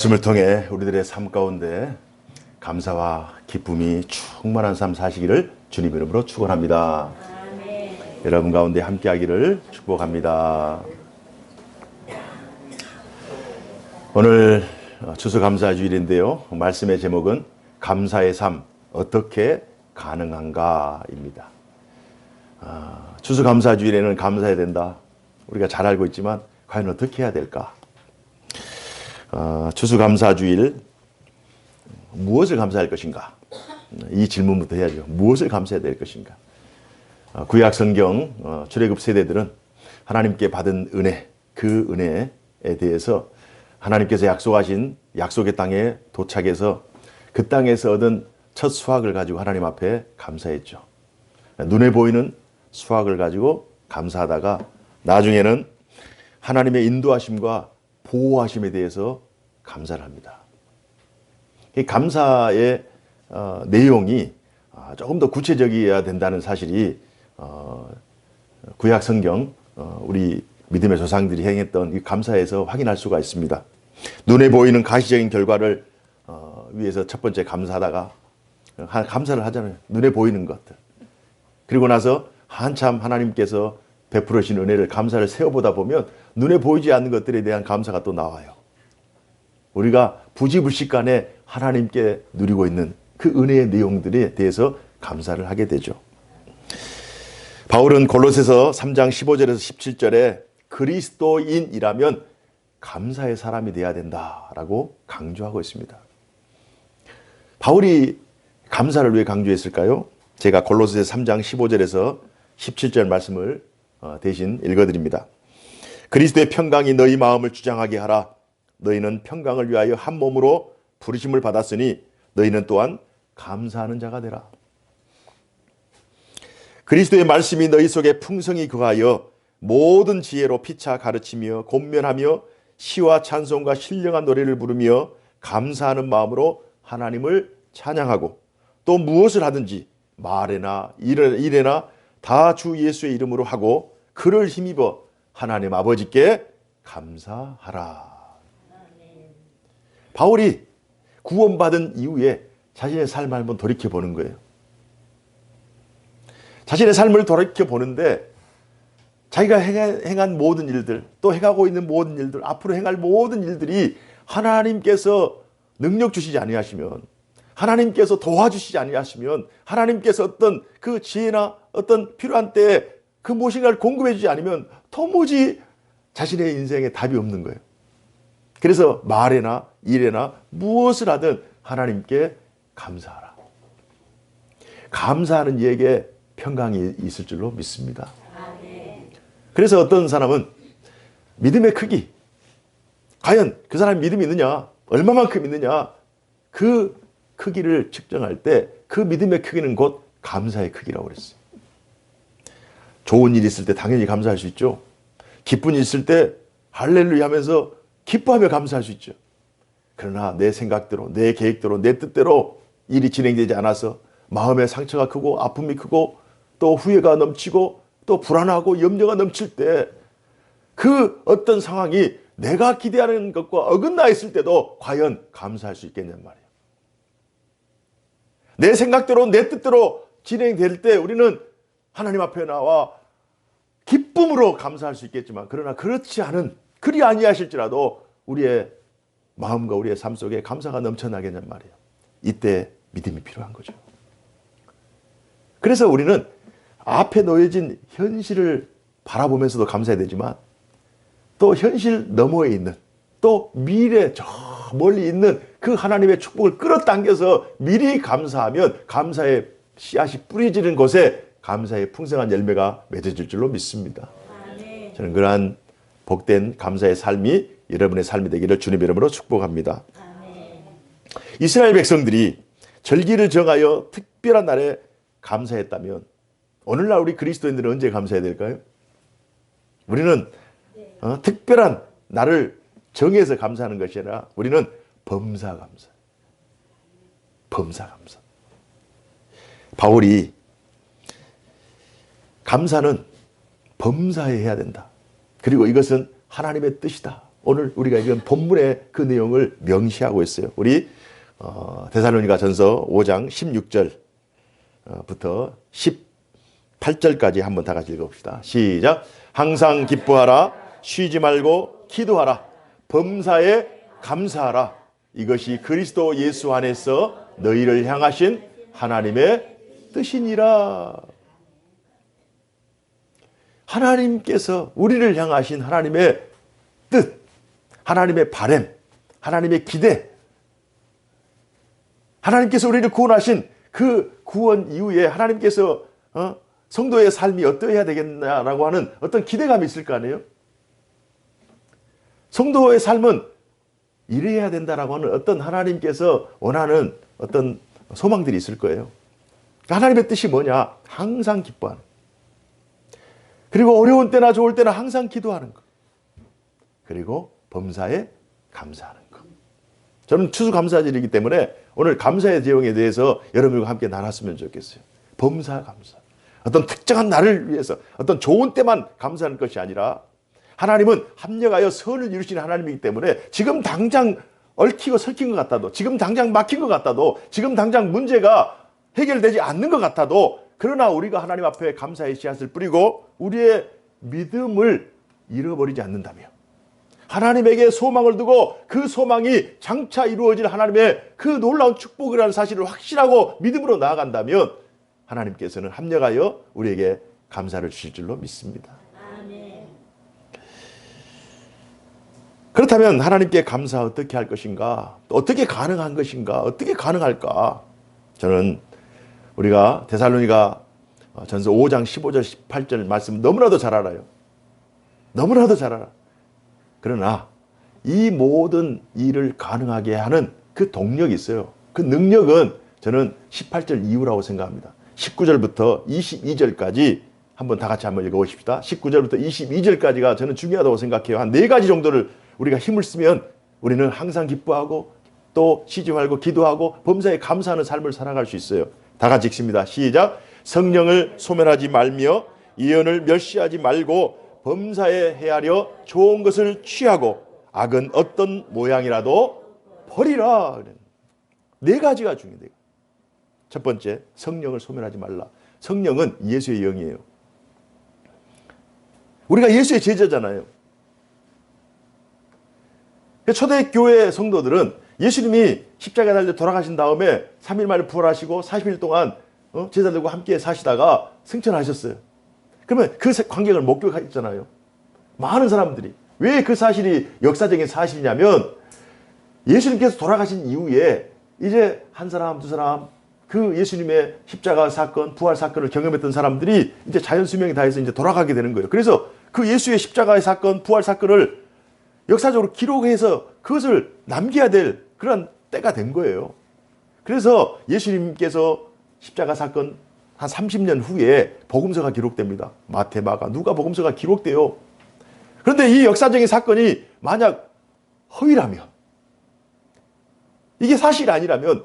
말씀을 통해 우리들의 삶 가운데 감사와 기쁨이 충만한 삶 사시기를 주님 이름으로 축원합니다. 아멘. 여러분 가운데 함께하기를 축복합니다. 오늘 추수감사주일인데요. 말씀의 제목은 감사의 삶 어떻게 가능한가입니다. 추수감사주일에는 감사해야 된다. 우리가 잘 알고 있지만 과연 어떻게 해야 될까? 추수감사주일 무엇을 감사할 것인가? 이 질문부터 해야죠. 무엇을 감사해야 될 것인가? 구약성경 출애굽 세대들은 하나님께 받은 은혜, 그 은혜에 대해서 하나님께서 약속하신 약속의 땅에 도착해서 그 땅에서 얻은 첫 수확을 가지고 하나님 앞에 감사했죠. 눈에 보이는 수확을 가지고 감사하다가 나중에는 하나님의 인도하심과 보호하심에 대해서 감사를 합니다. 이 감사의 내용이 조금 더 구체적이어야 된다는 사실이 구약 성경 우리 믿음의 조상들이 행했던 이 감사에서 확인할 수가 있습니다. 눈에 보이는 가시적인 결과를 위해서 첫 번째 감사하다가 감사를 하잖아요. 눈에 보이는 것들. 그리고 나서 한참 하나님께서 베풀으신 은혜를 감사를 세어보다 보면 눈에 보이지 않는 것들에 대한 감사가 또 나와요. 우리가 부지불식간에 하나님께 누리고 있는 그 은혜의 내용들에 대해서 감사를 하게 되죠. 바울은 골로새서 3장 15절에서 17절에 그리스도인이라면 감사의 사람이 되어야 된다라고 강조하고 있습니다. 바울이 감사를 왜 강조했을까요? 제가 골로새서 3장 15절에서 17절 말씀을 대신 읽어드립니다. 그리스도의 평강이 너희 마음을 주장하게 하라. 너희는 평강을 위하여 한 몸으로 부르심을 받았으니 너희는 또한 감사하는 자가 되라. 그리스도의 말씀이 너희 속에 풍성히 거하여 모든 지혜로 피차 가르치며 권면하며 시와 찬송과 신령한 노래를 부르며 감사하는 마음으로 하나님을 찬양하고 또 무엇을 하든지 말에나 일에나 다 주 예수의 이름으로 하고 그를 힘입어 하나님 아버지께 감사하라. 바울이 구원받은 이후에 자신의 삶을 한번 돌이켜보는 거예요. 자신의 삶을 돌이켜보는데 자기가 행한 모든 일들, 또 행하고 있는 모든 일들, 앞으로 행할 모든 일들이 하나님께서 능력 주시지 아니하시면, 하나님께서 도와주시지 아니하시면, 하나님께서 어떤 그 지혜나 어떤 필요한 때에 그 무엇인가를 공급해 주지 않으면 도무지 자신의 인생에 답이 없는 거예요. 그래서 말에나 일에나 무엇을 하든 하나님께 감사하라. 감사하는 이에게 평강이 있을 줄로 믿습니다. 그래서 어떤 사람은 믿음의 크기, 과연 그 사람이 믿음이 있느냐, 얼마만큼 있느냐, 그 크기를 측정할 때 그 믿음의 크기는 곧 감사의 크기라고 그랬어요. 좋은 일이 있을 때 당연히 감사할 수 있죠. 기쁜 일이 있을 때 할렐루야 하면서 기뻐하며 감사할 수 있죠. 그러나 내 생각대로, 내 계획대로, 내 뜻대로 일이 진행되지 않아서 마음의 상처가 크고 아픔이 크고 또 후회가 넘치고 또 불안하고 염려가 넘칠 때 그 어떤 상황이 내가 기대하는 것과 어긋나 있을 때도 과연 감사할 수 있겠냔 말이에요. 내 생각대로 내 뜻대로 진행될 때 우리는 하나님 앞에 나와 기쁨으로 감사할 수 있겠지만 그러나 그렇지 않은 그리 아니하실지라도 우리의 마음과 우리의 삶 속에 감사가 넘쳐나겠냔 말이에요. 이때 믿음이 필요한 거죠. 그래서 우리는 앞에 놓여진 현실을 바라보면서도 감사해야 되지만 또 현실 너머에 있는 또 미래 저 멀리 있는 그 하나님의 축복을 끌어당겨서 미리 감사하면 감사의 씨앗이 뿌려지는 곳에 감사의 풍성한 열매가 맺어질 줄로 믿습니다. 저는 그러한 복된 감사의 삶이 여러분의 삶이 되기를 주님 이름으로 축복합니다. 이스라엘 백성들이 절기를 정하여 특별한 날에 감사했다면 오늘날 우리 그리스도인들은 언제 감사해야 될까요? 우리는 특별한 날을 정해서 감사하는 것이 아니라 우리는 범사감사. 범사감사. 바울이 감사는 범사에 해야 된다. 그리고 이것은 하나님의 뜻이다. 오늘 우리가 읽은 본문의 그 내용을 명시하고 있어요. 우리 데살로니가 전서 5장 16절부터 18절까지 한번 다 같이 읽어봅시다. 시작. 항상 기뻐하라. 쉬지 말고 기도하라. 범사에 감사하라. 이것이 그리스도 예수 안에서 너희를 향하신 하나님의 뜻이니라. 하나님께서 우리를 향하신 하나님의 뜻, 하나님의 바람, 하나님의 기대, 하나님께서 우리를 구원하신 그 구원 이후에 하나님께서 성도의 삶이 어떠해야 되겠냐라고 하는 어떤 기대감이 있을 거 아니에요? 성도의 삶은 이래야 된다라고 하는 어떤 하나님께서 원하는 어떤 소망들이 있을 거예요. 하나님의 뜻이 뭐냐? 항상 기뻐하는. 그리고 어려운 때나 좋을 때나 항상 기도하는 것. 그리고 범사에 감사하는 것. 저는 추수감사절이기 때문에 오늘 감사의 내용에 대해서 여러분과 함께 나눴으면 좋겠어요. 범사 감사. 어떤 특정한 날을 위해서 어떤 좋은 때만 감사하는 것이 아니라 하나님은 합력하여 선을 이루시는 하나님이기 때문에 지금 당장 얽히고 설킨 것 같아도, 지금 당장 막힌 것 같아도, 지금 당장 문제가 해결되지 않는 것 같아도, 그러나 우리가 하나님 앞에 감사의 씨앗을 뿌리고 우리의 믿음을 잃어버리지 않는다며, 하나님에게 소망을 두고 그 소망이 장차 이루어질 하나님의 그 놀라운 축복이라는 사실을 확신하고 믿음으로 나아간다면 하나님께서는 합력하여 우리에게 감사를 주실 줄로 믿습니다. 그렇다면 하나님께 감사 어떻게 할 것인가? 어떻게 가능한 것인가? 어떻게 가능할까? 저는 우리가 데살로니가 전서 5장 15절 18절 말씀 너무나도 잘 알아요. 너무나도 잘 알아. 그러나 이 모든 일을 가능하게 하는 그 동력이 있어요. 그 능력은 저는 18절 이후라고 생각합니다. 19절부터 22절까지 한번 다 같이 한번 읽어보십시다. 19절부터 22절까지가 저는 중요하다고 생각해요. 한 4가지 정도를 우리가 힘을 쓰면 우리는 항상 기뻐하고 또 쉬지 말고 기도하고 범사에 감사하는 삶을 살아갈 수 있어요. 다 같이 읽습니다. 시작. 성령을 소멸하지 말며 예언을 멸시하지 말고 범사에 헤아려 좋은 것을 취하고 악은 어떤 모양이라도 버리라. 4가지가 중요해요. 첫 번째, 성령을 소멸하지 말라. 성령은 예수의 영이에요. 우리가 예수의 제자잖아요. 초대교회 성도들은 예수님이 십자가에 달려 돌아가신 다음에 3일 만에 부활하시고 40일 동안 제자들과 함께 사시다가 승천하셨어요. 그러면 그 광경을 목격했잖아요. 많은 사람들이. 왜 그 사실이 역사적인 사실이냐면 예수님께서 돌아가신 이후에 이제 한 사람, 두 사람 그 예수님의 십자가 사건, 부활 사건을 경험했던 사람들이 이제 자연 수명이 다해서 이제 돌아가게 되는 거예요. 그래서 그 예수의 십자가의 사건, 부활 사건을 역사적으로 기록해서 그것을 남겨야 될 그런 때가 된 거예요. 그래서 예수님께서 십자가 사건 한 30년 후에 복음서가 기록됩니다. 마태, 마가, 누가 복음서가 기록돼요. 그런데 이 역사적인 사건이 만약 허위라면, 이게 사실이 아니라면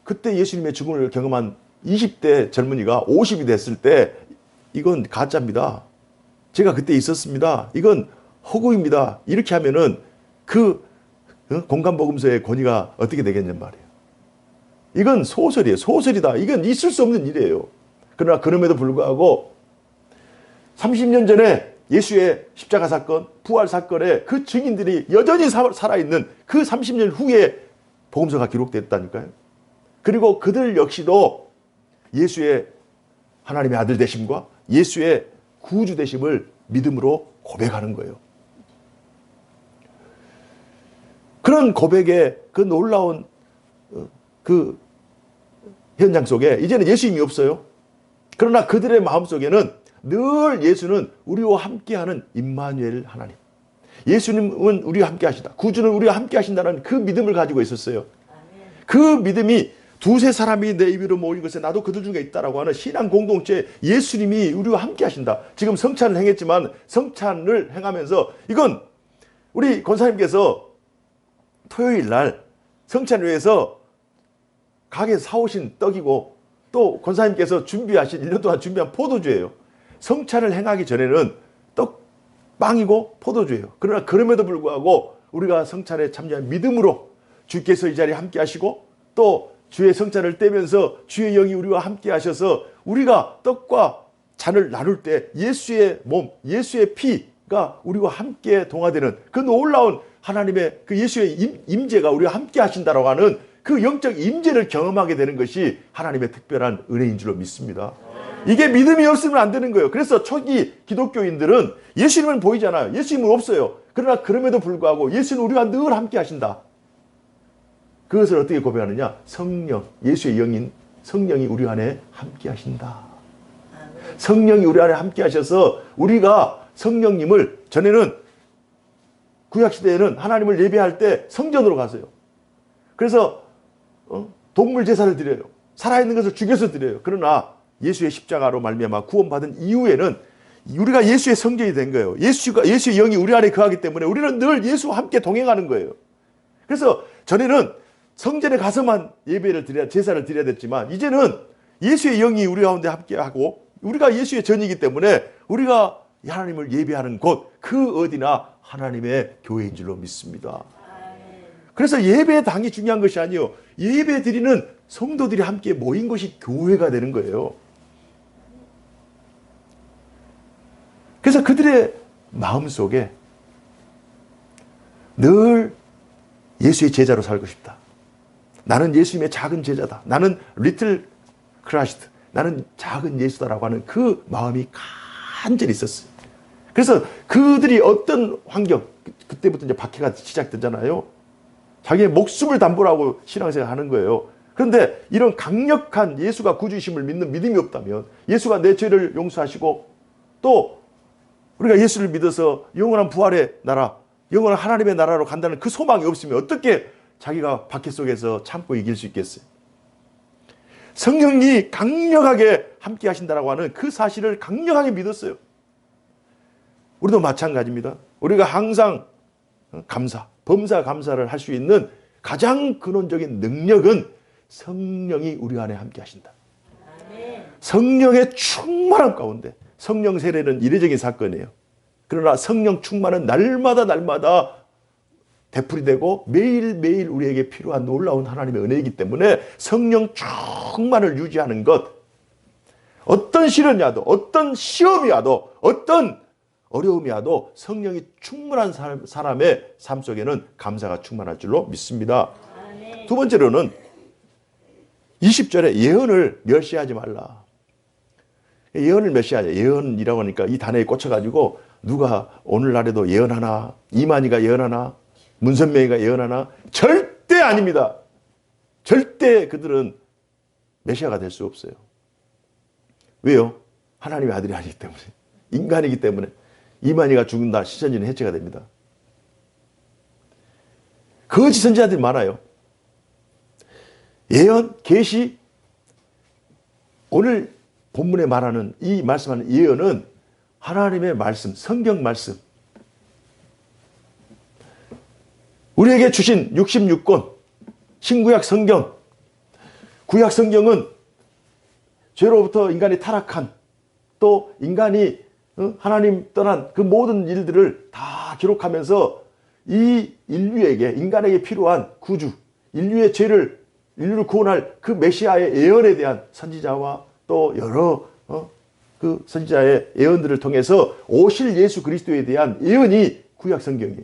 그때 예수님의 죽음을 경험한 20대 젊은이가 50이 됐을 때 이건 가짜입니다. 제가 그때 있었습니다. 이건 허구입니다. 이렇게 하면은 그 공간복음서의 권위가 어떻게 되겠냔 말이에요. 이건 소설이에요. 소설이다. 이건 있을 수 없는 일이에요. 그러나 그럼에도 불구하고 30년 전에 예수의 십자가 사건, 부활 사건에 그 증인들이 여전히 살아있는 그 30년 후에 복음서가 기록됐다니까요. 그리고 그들 역시도 예수의 하나님의 아들 되심과 예수의 구주 되심을 믿음으로 고백하는 거예요. 그런 고백의 그 놀라운 그 현장 속에 이제는 예수님이 없어요. 그러나 그들의 마음속에는 늘 예수는 우리와 함께하는 임마누엘 하나님, 예수님은 우리와 함께 하시다, 구주는 우리와 함께 하신다는 그 믿음을 가지고 있었어요. 그 믿음이 두세 사람이 내 입으로 모인 것에 나도 그들 중에 있다라고 하는 신앙 공동체, 예수님이 우리와 함께 하신다. 지금 성찬을 행했지만 성찬을 행하면서 이건 우리 권사님께서 토요일 날 성찬을 위해서 가게에서 사오신 떡이고 또 권사님께서 준비하신 1년 동안 준비한 포도주예요. 성찬을 행하기 전에는 떡 빵이고 포도주예요. 그러나 그럼에도 불구하고 우리가 성찬에 참여한 믿음으로 주께서 이 자리에 함께 하시고 또 주의 성찬을 떼면서 주의 영이 우리와 함께 하셔서 우리가 떡과 잔을 나눌 때 예수의 몸, 예수의 피가 우리와 함께 동화되는 그 놀라운 하나님의 그 예수의 임재가 우리와 함께 하신다라고 하는 그 영적 임재를 경험하게 되는 것이 하나님의 특별한 은혜인 줄로 믿습니다. 이게 믿음이 없으면 안 되는 거예요. 그래서 초기 기독교인들은 예수님은 보이잖아요. 예수님은 없어요. 그러나 그럼에도 불구하고 예수는 우리와 늘 함께 하신다. 그것을 어떻게 고백하느냐? 성령, 예수의 영인 성령이 우리 안에 함께 하신다. 성령이 우리 안에 함께 하셔서 우리가 성령님을 전에는 구약시대에는 하나님을 예배할 때 성전으로 가세요. 그래서 동물 제사를 드려요. 살아있는 것을 죽여서 드려요. 그러나 예수의 십자가로 말미암아 구원받은 이후에는 우리가 예수의 성전이 된 거예요. 예수의 영이 우리 안에 거하기 때문에 우리는 늘 예수와 함께 동행하는 거예요. 그래서 전에는 성전에 가서만 예배를 드려야, 제사를 드려야 됐지만 이제는 예수의 영이 우리 가운데 함께하고 우리가 예수의 전이기 때문에 우리가 하나님을 예배하는 곳 그 어디나 하나님의 교회인 줄로 믿습니다. 그래서 예배의 당이 중요한 것이 아니에요. 예배 드리는 성도들이 함께 모인 것이 교회가 되는 거예요. 그래서 그들의 마음속에 늘 예수의 제자로 살고 싶다. 나는 예수님의 작은 제자다. 나는 리틀 크라이스트. 나는 작은 예수다라고 하는 그 마음이 간절히 있었어요. 그래서 그들이 어떤 환경, 그때부터 이제 박해가 시작되잖아요. 자기의 목숨을 담보로 하고 신앙생활 하는 거예요. 그런데 이런 강력한 예수가 구주이심을 믿는 믿음이 없다면 예수가 내 죄를 용서하시고 또 우리가 예수를 믿어서 영원한 부활의 나라, 영원한 하나님의 나라로 간다는 그 소망이 없으면 어떻게 자기가 박해 속에서 참고 이길 수 있겠어요? 성령이 강력하게 함께 하신다라고 하는 그 사실을 강력하게 믿었어요. 우리도 마찬가지입니다. 우리가 항상 범사 감사를 할 수 있는 가장 근원적인 능력은 성령이 우리 안에 함께 하신다. 성령의 충만함 가운데, 성령 세례는 이례적인 사건이에요. 그러나 성령 충만은 날마다 되풀이되고 매일매일 우리에게 필요한 놀라운 하나님의 은혜이기 때문에 성령 충만을 유지하는 것, 어떤 시련이 와도 어떤 시험이 와도 어떤 어려움이 와도 성령이 충만한 사람의 삶 속에는 감사가 충만할 줄로 믿습니다. 두 번째로는 20절에 예언을 멸시하지 말라. 예언을 멸시하자. 예언이라고 하니까 이 단어에 꽂혀가지고 누가 오늘날에도 예언하나, 이만희가 예언하나, 문선명이가 예언하나? 절대 아닙니다. 절대 그들은 메시아가 될 수 없어요. 왜요? 하나님의 아들이 아니기 때문에, 인간이기 때문에. 이만희가 죽는다, 시선지는 해체가 됩니다. 거짓 선지자들이 많아요. 예언, 계시, 오늘 본문에 말하는 이 말씀하는 예언은 하나님의 말씀, 성경 말씀, 우리에게 주신 66권 신구약 성경, 구약 성경은 죄로부터 인간이 타락한, 또 인간이 하나님 떠난 그 모든 일들을 다 기록하면서 이 인류에게, 인간에게 필요한 구주, 인류를 구원할 그 메시아의 예언에 대한 선지자와 또 여러 그 선지자의 예언들을 통해서 오실 예수 그리스도에 대한 예언이 구약 성경이에요.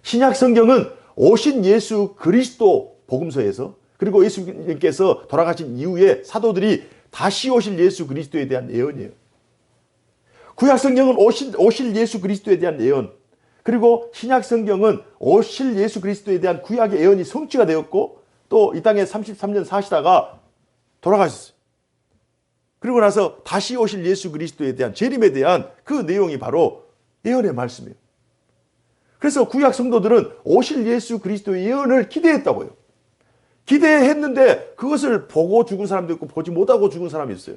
신약 성경은 오신 예수 그리스도 복음서에서, 그리고 예수님께서 돌아가신 이후에 사도들이 다시 오실 예수 그리스도에 대한 예언이에요. 구약 성경은 오실 예수 그리스도에 대한 예언, 그리고 신약 성경은 오실 예수 그리스도에 대한 구약의 예언이 성취가 되었고 또 이 땅에 33년 사시다가 돌아가셨어요. 그리고 나서 다시 오실 예수 그리스도에 대한 재림에 대한 그 내용이 바로 예언의 말씀이에요. 그래서 구약 성도들은 오실 예수 그리스도의 예언을 기대했다고요. 기대했는데 그것을 보고 죽은 사람도 있고 보지 못하고 죽은 사람이 있어요.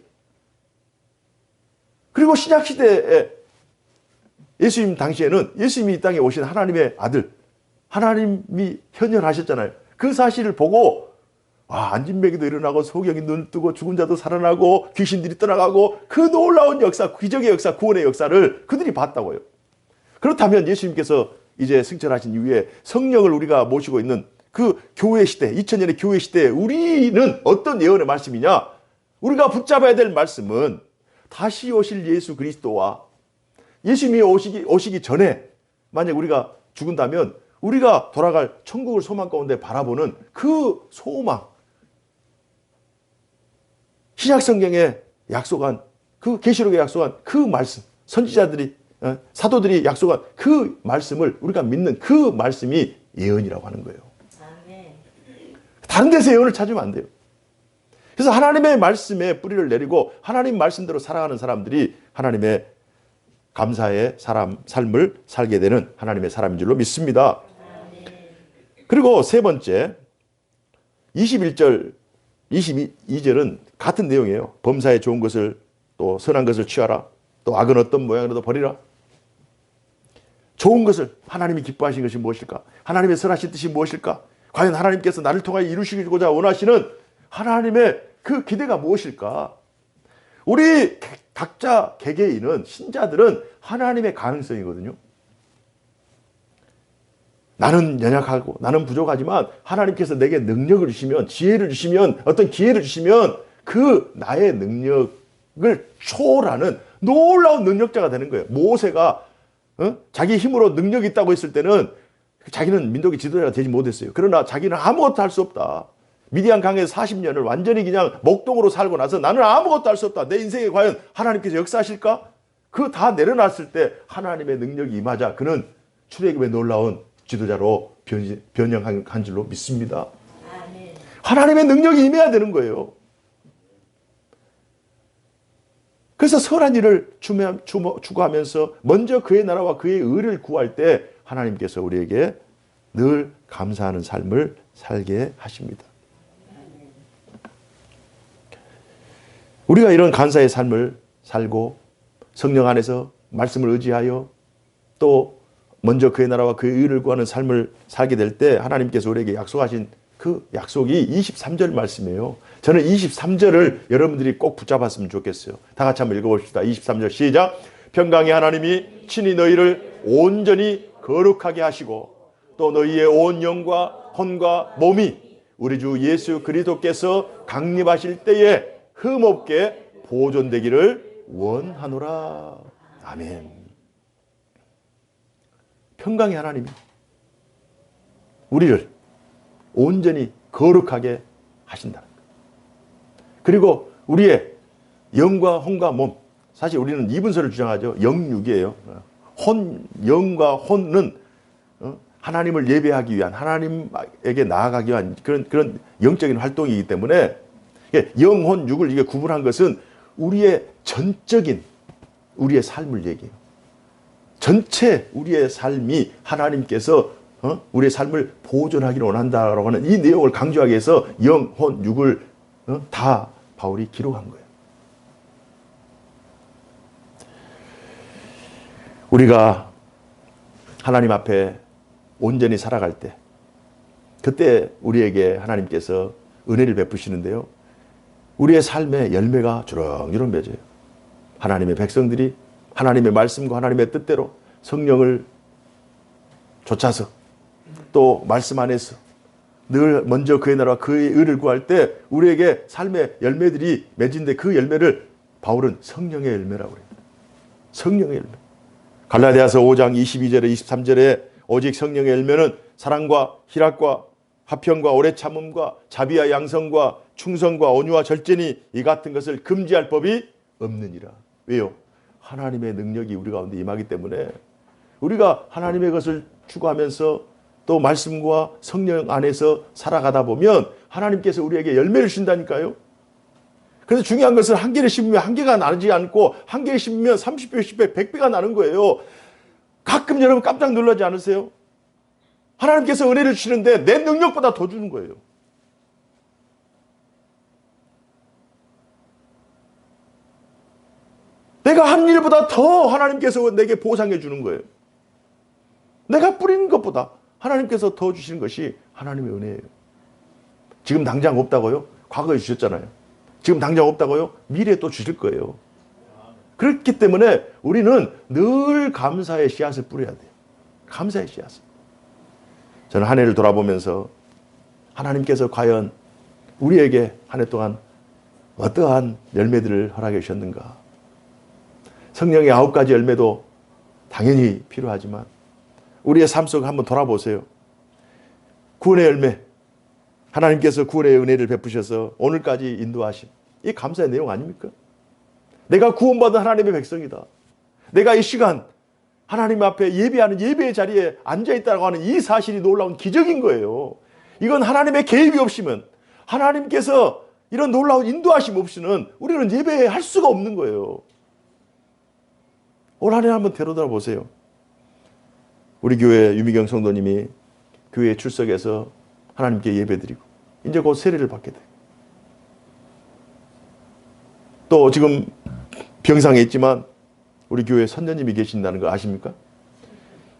그리고 신약시대에 예수님 당시에는 예수님이 이 땅에 오신 하나님의 아들, 하나님이 현현하셨잖아요. 그 사실을 보고 안진뱅이도 일어나고 소경이 눈 뜨고 죽은 자도 살아나고 귀신들이 떠나가고 그 놀라운 역사, 기적의 역사, 구원의 역사를 그들이 봤다고요. 그렇다면 예수님께서 이제 승천하신 이후에 성령을 우리가 모시고 있는 그 교회 시대, 2000년의 교회 시대에 우리는 어떤 예언의 말씀이냐? 우리가 붙잡아야 될 말씀은 다시 오실 예수 그리스도와 예수님이 오시기 전에 만약 우리가 죽은다면 우리가 돌아갈 천국을 소망 가운데 바라보는 그 소망, 신약성경에 약속한 그 계시록에 약속한 그 말씀, 선지자들이 사도들이 약속한 그 말씀을 우리가 믿는 그 말씀이 예언이라고 하는 거예요. 다른 데서 예언을 찾으면 안 돼요. 그래서 하나님의 말씀에 뿌리를 내리고 하나님 말씀대로 살아가는 사람들이 하나님의 감사의 삶을 살게 되는 하나님의 사람인 줄로 믿습니다. 그리고 세 번째 21절, 22절은 같은 내용이에요. 범사에 좋은 것을 또 선한 것을 취하라. 또 악은 어떤 모양이라도 버리라. 좋은 것을 하나님이 기뻐하신 것이 무엇일까? 하나님의 선하신 뜻이 무엇일까? 과연 하나님께서 나를 통하여 이루시고자 원하시는 하나님의 그 기대가 무엇일까? 우리 각자 개개인은 신자들은 하나님의 가능성이거든요. 나는 연약하고 나는 부족하지만 하나님께서 내게 능력을 주시면 지혜를 주시면 어떤 기회를 주시면 그 나의 능력을 초월하는 놀라운 능력자가 되는 거예요. 모세가 자기 힘으로 능력이 있다고 했을 때는 자기는 민족의 지도자가 되지 못했어요. 그러나 자기는 아무것도 할 수 없다. 미디안 강에서 40년을 완전히 그냥 목동으로 살고 나서 나는 아무것도 할 수 없다. 내 인생에 과연 하나님께서 역사하실까? 그거 다 내려놨을 때 하나님의 능력이 임하자 그는 출애굽의 놀라운 지도자로 변형한 줄로 믿습니다. 아멘. 하나님의 능력이 임해야 되는 거예요. 그래서 선한 일을 추구하면서 먼저 그의 나라와 그의 의를 구할 때 하나님께서 우리에게 늘 감사하는 삶을 살게 하십니다. 우리가 이런 감사의 삶을 살고 성령 안에서 말씀을 의지하여 또 먼저 그의 나라와 그의 의를 구하는 삶을 살게 될 때 하나님께서 우리에게 약속하신 그 약속이 23절 말씀이에요. 저는 23절을 여러분들이 꼭 붙잡았으면 좋겠어요. 다 같이 한번 읽어봅시다. 23절 시작. 평강의 하나님이 친히 너희를 온전히 거룩하게 하시고 또 너희의 온 영과 혼과 몸이 우리 주 예수 그리스도께서 강림하실 때에 흠없게 보존되기를 원하노라. 아멘. 평강의 하나님이 우리를 온전히 거룩하게 하신다는 거예요. 그리고 우리의 영과 혼과 몸, 사실 우리는 이분서를 주장하죠. 영육이에요. 영과 혼은 하나님을 예배하기 위한, 하나님에게 나아가기 위한 그런 영적인 활동이기 때문에 영, 혼, 육을 이게 구분한 것은 우리의 전적인 우리의 삶을 얘기해요. 전체 우리의 삶이 하나님께서 우리의 삶을 보존하기를 원한다라고 하는 이 내용을 강조하기 위해서 영, 혼, 육을 다 바울이 기록한 거예요. 우리가 하나님 앞에 온전히 살아갈 때 그때 우리에게 하나님께서 은혜를 베푸시는데요. 우리의 삶의 열매가 주렁주렁 맺어요. 하나님의 백성들이 하나님의 말씀과 하나님의 뜻대로 성령을 좇아서 또 말씀 안에서 늘 먼저 그의 나라와 그의 의를 구할 때 우리에게 삶의 열매들이 맺은데 그 열매를 바울은 성령의 열매라고 해요. 성령의 열매. 갈라디아서 5장 22절에 23절에 오직 성령의 열매는 사랑과 희락과 화평과 오래 참음과 자비와 양성과 충성과 온유와 절제니 이 같은 것을 금지할 법이 없느니라. 왜요? 하나님의 능력이 우리 가운데 임하기 때문에 우리가 하나님의 것을 추구하면서 또 말씀과 성령 안에서 살아가다 보면 하나님께서 우리에게 열매를 주신다니까요. 그래서 중요한 것은 한 개를 심으면 한 개가 나지 않고 한 개를 심으면 30배, 10배, 100배가 나는 거예요. 가끔 여러분 깜짝 놀라지 않으세요? 하나님께서 은혜를 주시는데 내 능력보다 더 주는 거예요. 내가 한 일보다 더 하나님께서 내게 보상해 주는 거예요. 내가 뿌리는 것보다 하나님께서 더 주시는 것이 하나님의 은혜예요. 지금 당장 없다고요? 과거에 주셨잖아요. 지금 당장 없다고요? 미래에 또 주실 거예요. 그렇기 때문에 우리는 늘 감사의 씨앗을 뿌려야 돼요. 감사의 씨앗을. 저는 한 해를 돌아보면서 하나님께서 과연 우리에게 한 해 동안 어떠한 열매들을 허락해 주셨는가. 성령의 9가지 열매도 당연히 필요하지만 우리의 삶 속에 한번 돌아보세요. 구원의 열매, 하나님께서 구원의 은혜를 베푸셔서 오늘까지 인도하심, 이 감사의 내용 아닙니까? 내가 구원받은 하나님의 백성이다. 내가 이 시간 하나님 앞에 예배하는 예배의 자리에 앉아있다고 하는 이 사실이 놀라운 기적인 거예요. 이건 하나님의 개입이 없이면, 하나님께서 이런 놀라운 인도하심 없이는 우리는 예배할 수가 없는 거예요. 올 한 해 한번 되돌아 보세요. 우리 교회 유미경 성도님이 교회에 출석해서 하나님께 예배드리고 이제 곧 세례를 받게 돼요. 또 지금 병상에 있지만 우리 교회 선녀님이 계신다는 거 아십니까?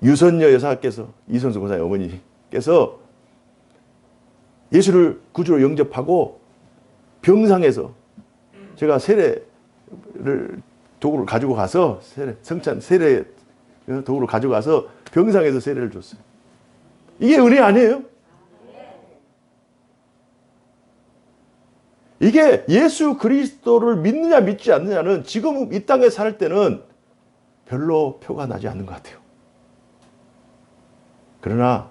유선녀 여사께서, 이선수 고사의 어머니께서 예수를 구주로 영접하고 병상에서 제가 세례를 도구를 가지고 가서 성찬 세례 도구를 가지고 가서 병상에서 세례를 줬어요. 이게 은혜 아니에요? 이게 예수 그리스도를 믿느냐 믿지 않느냐는 지금 이 땅에 살 때는 별로 표가 나지 않는 것 같아요. 그러나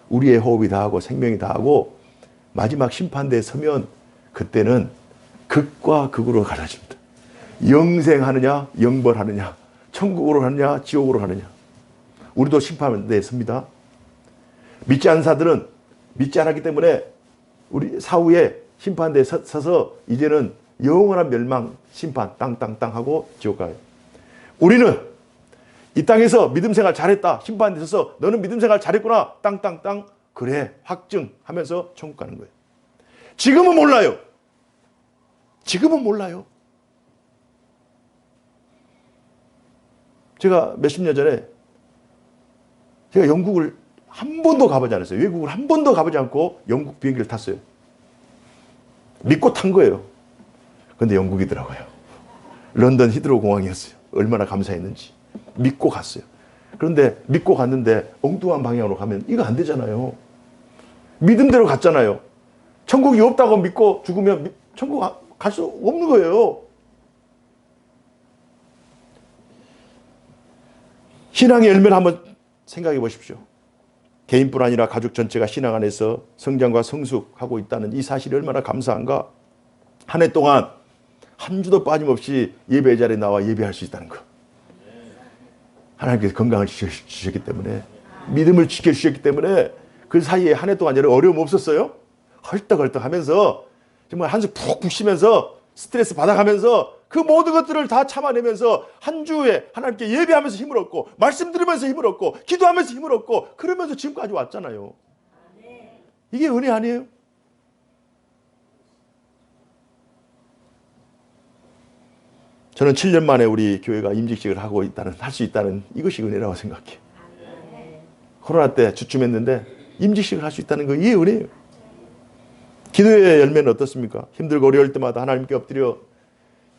우리의 호흡이 다하고 생명이 다하고 마지막 심판대에 서면 그때는 극과 극으로 갈라집니다. 영생하느냐 영벌하느냐, 천국으로 가느냐 지옥으로 가느냐. 우리도 심판대에 섭니다. 믿지 않는 자들은 믿지 않았기 때문에 우리 사후에 심판대에 서서 이제는 영원한 멸망 심판 땅땅땅 하고 지옥 가요. 우리는 이 땅에서 믿음 생활 잘했다, 심판대에 서서 너는 믿음 생활 잘했구나, 땅땅땅, 그래 확증하면서 천국 가는 거예요. 지금은 몰라요. 지금은 몰라요. 제가 몇십 년 전에 제가 영국을 한 번도 가보지 않았어요. 외국을 한 번도 가보지 않고 영국 비행기를 탔어요. 믿고 탄 거예요. 그런데 영국이더라고요. 런던 히드로 공항이었어요. 얼마나 감사했는지. 믿고 갔어요. 그런데 믿고 갔는데 엉뚱한 방향으로 가면 이거 안 되잖아요. 믿음대로 갔잖아요. 천국이 없다고 믿고 죽으면 천국 갈 수 없는 거예요. 신앙의 열매를 한번 생각해 보십시오. 개인뿐 아니라 가족 전체가 신앙 안에서 성장과 성숙하고 있다는 이 사실이 얼마나 감사한가. 한 해 동안 한 주도 빠짐없이 예배 자리에 나와 예배할 수 있다는 거. 하나님께서 건강을 주셨기 때문에, 믿음을 지켜주셨기 때문에 그 사이에 한 해 동안 여러 어려움 없었어요? 헐떡헐떡 하면서 정말 한숨 푹푹 쉬면서 스트레스 받아가면서 그 모든 것들을 다 참아내면서 한 주에 하나님께 예배하면서 힘을 얻고 말씀 들으면서 힘을 얻고 기도하면서 힘을 얻고 그러면서 지금까지 왔잖아요. 이게 은혜 아니에요? 저는 7년 만에 우리 교회가 임직식을 하고 있다는, 할 수 있다는 이것이 은혜라고 생각해요. 코로나 때 주춤했는데 임직식을 할 수 있다는 거, 이게 은혜예요. 기도의 열매는 어떻습니까? 힘들고 어려울 때마다 하나님께 엎드려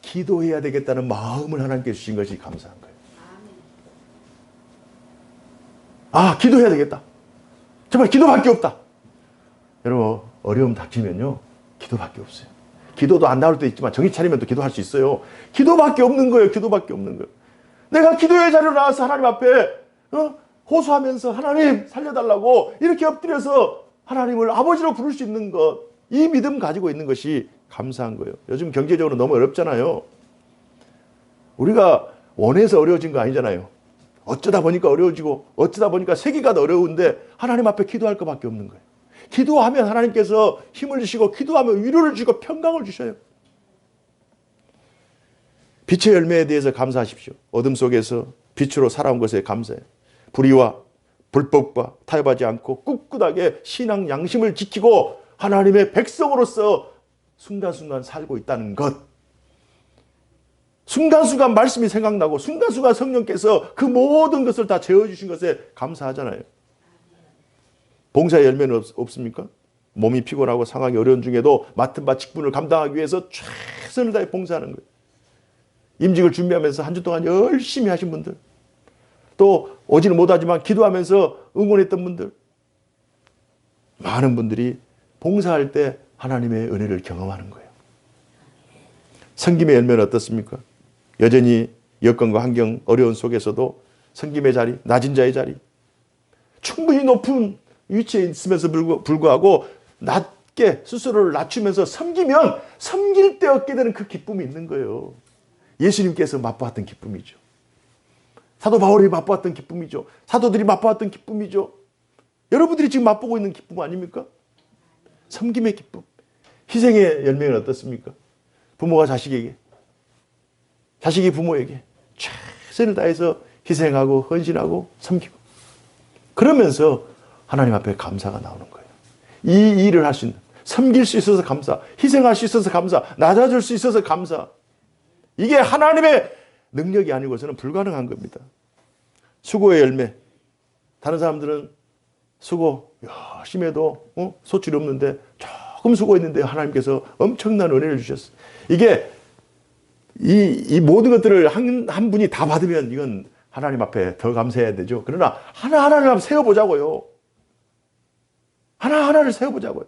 기도해야 되겠다는 마음을 하나님께 주신 것이 감사한 거예요. 아, 기도해야 되겠다. 정말 기도밖에 없다. 여러분, 어려움 닥치면요, 기도밖에 없어요. 기도도 안 나올 때 있지만 정신 차리면 또 기도할 수 있어요. 기도밖에 없는 거예요. 기도밖에 없는 거예요. 내가 기도의 자리로 나와서 하나님 앞에 호소하면서 하나님 살려달라고 이렇게 엎드려서 하나님을 아버지로 부를 수 있는 것, 이 믿음 가지고 있는 것이 감사한 거예요. 요즘 경제적으로 너무 어렵잖아요. 우리가 원해서 어려워진 거 아니잖아요. 어쩌다 보니까 어려워지고 어쩌다 보니까 세기가 더 어려운데 하나님 앞에 기도할 것밖에 없는 거예요. 기도하면 하나님께서 힘을 주시고 기도하면 위로를 주시고 평강을 주셔요. 빛의 열매에 대해서 감사하십시오. 어둠 속에서 빛으로 살아온 것에 감사해요. 불의와 불법과 타협하지 않고 꿋꿋하게 신앙 양심을 지키고 하나님의 백성으로서 순간순간 살고 있다는 것. 순간순간 말씀이 생각나고 순간순간 성령께서 그 모든 것을 다 재워주신 것에 감사하잖아요. 봉사의 열매는 없습니까? 몸이 피곤하고 상황이 어려운 중에도 맡은 바 직분을 감당하기 위해서 최선을 다해 봉사하는 거예요. 임직을 준비하면서 한 주 동안 열심히 하신 분들, 또 오지는 못하지만 기도하면서 응원했던 분들, 많은 분들이 봉사할 때 하나님의 은혜를 경험하는 거예요. 섬김의 열매는 어떻습니까? 여전히 여건과 환경 어려운 속에서도 섬김의 자리, 낮은 자의 자리, 충분히 높은 위치에 있으면서 불구하고 낮게 스스로를 낮추면서 섬기면 섬길 때 얻게 되는 그 기쁨이 있는 거예요. 예수님께서 맛보았던 기쁨이죠. 사도 바울이 맛보았던 기쁨이죠. 사도들이 맛보았던 기쁨이죠. 여러분들이 지금 맛보고 있는 기쁨 아닙니까? 섬김의 기쁨. 희생의 열매는 어떻습니까? 부모가 자식에게, 자식이 부모에게 최선을 다해서 희생하고 헌신하고 섬기고, 그러면서 하나님 앞에 감사가 나오는 거예요. 이 일을 할 수 있는, 섬길 수 있어서 감사, 희생할 수 있어서 감사, 낮아질 수 있어서 감사. 이게 하나님의 능력이 아니고서는 불가능한 겁니다. 수고의 열매. 다른 사람들은 수고 열심히 해도 소출이 없는데 조금 수고했는데 하나님께서 엄청난 은혜를 주셨어요. 이게 이 모든 것들을 한 분이 다 받으면 이건 하나님 앞에 더 감사해야 되죠. 그러나 하나하나를 한번 세워보자고요. 하나하나를 세워보자고요.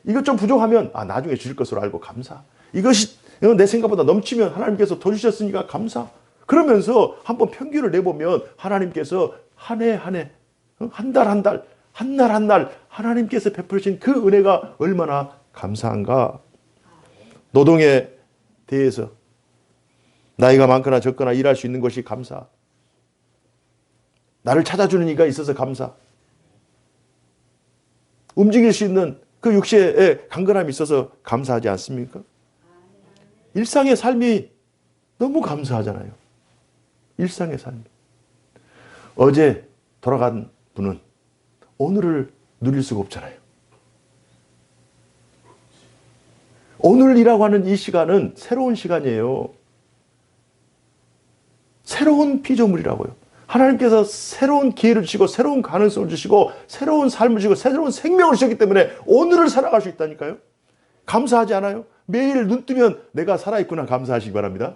이것 좀 부족하면 나중에 주실 것으로 알고 감사. 이것이 내 생각보다 넘치면 하나님께서 더 주셨으니까 감사. 그러면서 한번 평균을 내보면 하나님께서 한 해 한 해, 한 달 한 달, 한 날 한 날 하나님께서 베푸신 그 은혜가 얼마나 감사한가. 노동에 대해서 나이가 많거나 적거나 일할 수 있는 것이 감사. 나를 찾아주는 이가 있어서 감사. 움직일 수 있는 그 육체의 강건함이 있어서 감사하지 않습니까? 일상의 삶이 너무 감사하잖아요. 일상의 삶. 어제 돌아간 분은 오늘을 누릴 수가 없잖아요. 오늘이라고 하는 이 시간은 새로운 시간이에요. 새로운 피조물이라고요. 하나님께서 새로운 기회를 주시고 새로운 가능성을 주시고 새로운 삶을 주시고 새로운 생명을 주셨기 때문에 오늘을 살아갈 수 있다니까요. 감사하지 않아요? 매일 눈 뜨면 내가 살아있구나 감사하시기 바랍니다.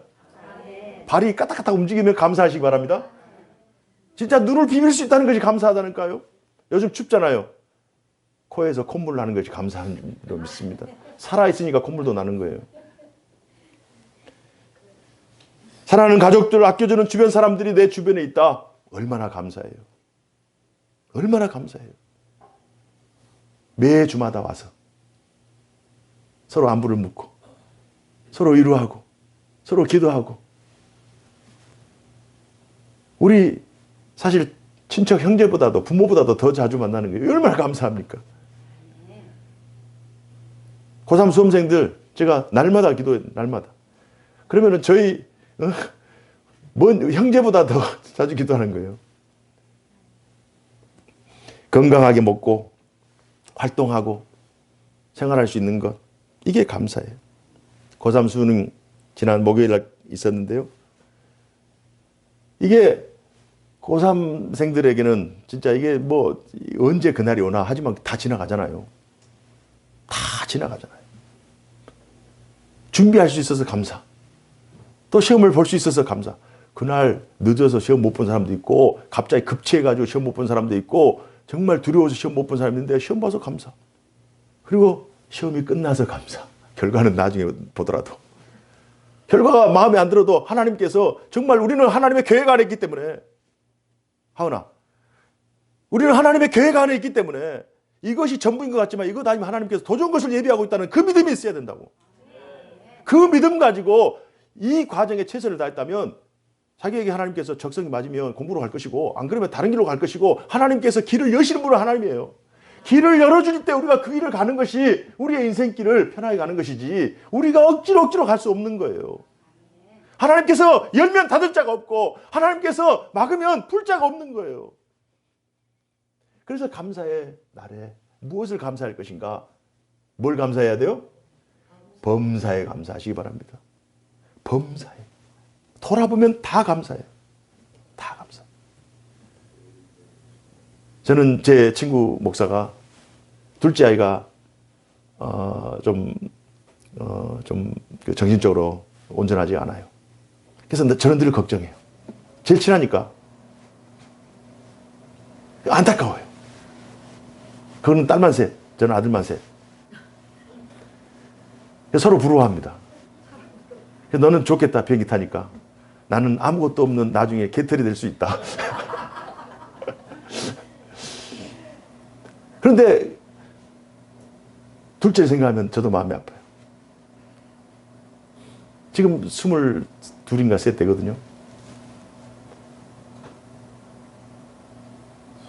발이 까딱까딱 움직이면 감사하시기 바랍니다. 진짜 눈을 비빌 수 있다는 것이 감사하다니까요. 요즘 춥잖아요. 코에서 콧물 나는 것이 감사한 줄 믿습니다. 살아있으니까 콧물도 나는 거예요. 사랑하는 가족들, 아껴주는 주변 사람들이 내 주변에 있다. 얼마나 감사해요. 얼마나 감사해요. 매 주마다 와서 서로 안부를 묻고 서로 위로하고 서로 기도하고. 우리 사실 친척 형제보다도 부모보다도 더 자주 만나는 게 얼마나 감사합니까? 고3 수험생들 제가 날마다 기도해요. 날마다. 그러면은 저희 뭔 형제보다 더 자주 기도하는 거예요. 건강하게 먹고 활동하고 생활할 수 있는 것, 이게 감사해요. 고3 수능 지난 목요일 날 있었는데요. 이게 고3생들에게는 진짜 이게 뭐 언제 그날이 오나 하지만 다 지나가잖아요. 다 지나가잖아요. 준비할 수 있어서 감사. 또 시험을 볼 수 있어서 감사. 그날 늦어서 시험 못 본 사람도 있고 갑자기 급체해가지고 시험 못 본 사람도 있고 정말 두려워서 시험 못 본 사람이 있는데 시험 봐서 감사. 그리고 시험이 끝나서 감사. 결과는 나중에 보더라도. 결과가 마음에 안 들어도 하나님께서 정말 우리는 하나님의 계획 안에 있기 때문에, 하은아, 우리는 하나님의 계획 안에 있기 때문에 이것이 전부인 것 같지만 이것 아니면 하나님께서 더 좋은 것을 예비하고 있다는 그 믿음이 있어야 된다고. 그 믿음 가지고 이 과정에 최선을 다했다면 자기에게 하나님께서 적성이 맞으면 공부로 갈 것이고 안 그러면 다른 길로 갈 것이고 하나님께서 길을 여시는 분은 하나님이에요. 길을 열어줄 때 우리가 그 길을 가는 것이 우리의 인생길을 편하게 가는 것이지 우리가 억지로 갈 수 없는 거예요. 하나님께서 열면 닫을 자가 없고 하나님께서 막으면 풀 자가 없는 거예요. 그래서 감사의 날에 무엇을 감사할 것인가? 뭘 감사해야 돼요? 범사에 감사하시기 바랍니다. 범사에. 돌아보면 다 감사해요. 다 감사. 저는 제 친구 목사가 둘째 아이가 좀 정신적으로 온전하지 않아요. 그래서 저는 늘 걱정해요. 제일 친하니까. 안타까워요. 그거는 딸만 셋, 저는 아들만 셋. 서로 부러워합니다. 너는 좋겠다, 비행기 타니까. 나는 아무것도 없는 나중에 개털이 될 수 있다. 그런데 둘째 생각하면 저도 마음이 아파요. 지금 22인가 셋 되거든요.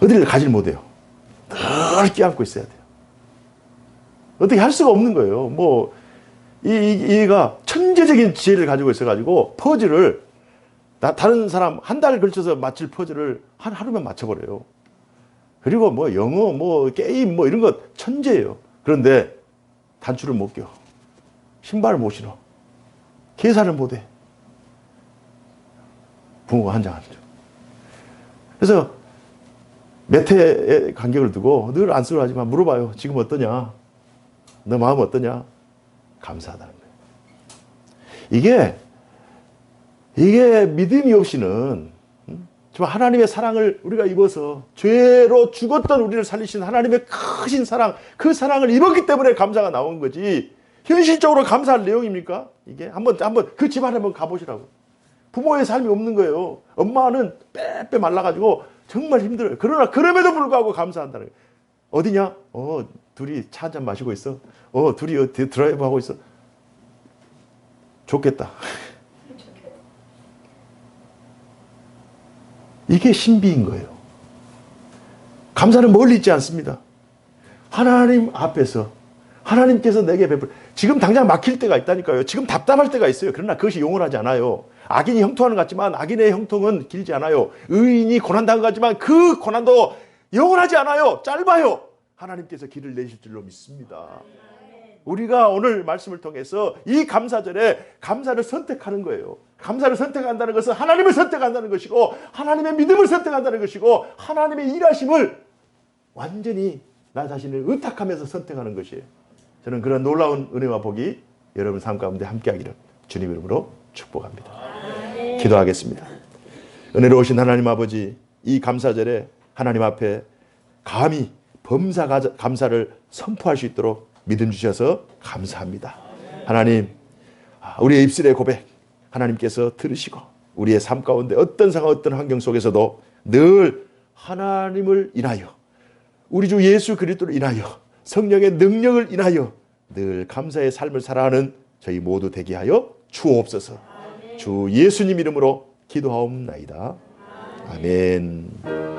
어디를 가질 못해요. 늘 끼안고 있어야 돼요. 어떻게 할 수가 없는 거예요. 뭐 얘가 천재적인 지혜를 가지고 있어가지고 퍼즐을 다른 사람 한 달 걸쳐서 맞힐 퍼즐을 한 하루면 맞춰버려요. 그리고 뭐 영어, 뭐 게임, 뭐 이런 거 천재예요. 그런데 단추를 못 껴. 신발을 못 신어. 계산을 못 해. 부모가 한장하죠. 그래서 몇 해의 간격을 두고 늘 안쓰러워하지만 물어봐요. 지금 어떠냐? 너 마음 어떠냐? 감사하다는 거예요. 이게 믿음이 없이는 정말 하나님의 사랑을 우리가 입어서 죄로 죽었던 우리를 살리신 하나님의 크신 사랑, 그 사랑을 입었기 때문에 감사가 나온 거지. 현실적으로 감사할 내용입니까? 이게 한번 그 집안에 한번 가보시라고. 부모의 삶이 없는 거예요. 엄마는 빼빼 말라가지고 정말 힘들어요. 그러나 그럼에도 불구하고 감사한다는 거예요. 어디냐? 둘이 차 한잔 마시고 있어. 둘이 어디 드라이브 하고 있어. 좋겠다. 이게 신비인 거예요. 감사는 멀리 있지 않습니다. 하나님 앞에서 하나님께서 내게 베풀, 지금 당장 막힐 때가 있다니까요. 지금 답답할 때가 있어요. 그러나 그것이 영원하지 않아요. 악인이 형통하는 것 같지만 악인의 형통은 길지 않아요. 의인이 고난당한 것 같지만 그 고난도 영원하지 않아요. 짧아요. 하나님께서 길을 내실 줄로 믿습니다. 우리가 오늘 말씀을 통해서 이 감사절에 감사를 선택하는 거예요. 감사를 선택한다는 것은 하나님을 선택한다는 것이고 하나님의 믿음을 선택한다는 것이고 하나님의 일하심을 완전히 나 자신을 의탁하면서 선택하는 것이에요. 저는 그런 놀라운 은혜와 복이 여러분 삶 가운데 함께하기를 주님 이름으로 축복합니다. 기도하겠습니다. 은혜로우신 하나님 아버지, 이 감사절에 하나님 앞에 감히 범사 감사를 선포할 수 있도록 믿음 주셔서 감사합니다. 하나님, 우리의 입술의 고백 하나님께서 들으시고 우리의 삶 가운데 어떤 상황 어떤 환경 속에서도 늘 하나님을 인하여 우리 주 예수 그리스도를 인하여 성령의 능력을 인하여 늘 감사의 삶을 살아가는 저희 모두 되게 하여 주옵소서. 주 예수님 이름으로 기도하옵나이다. 아멘.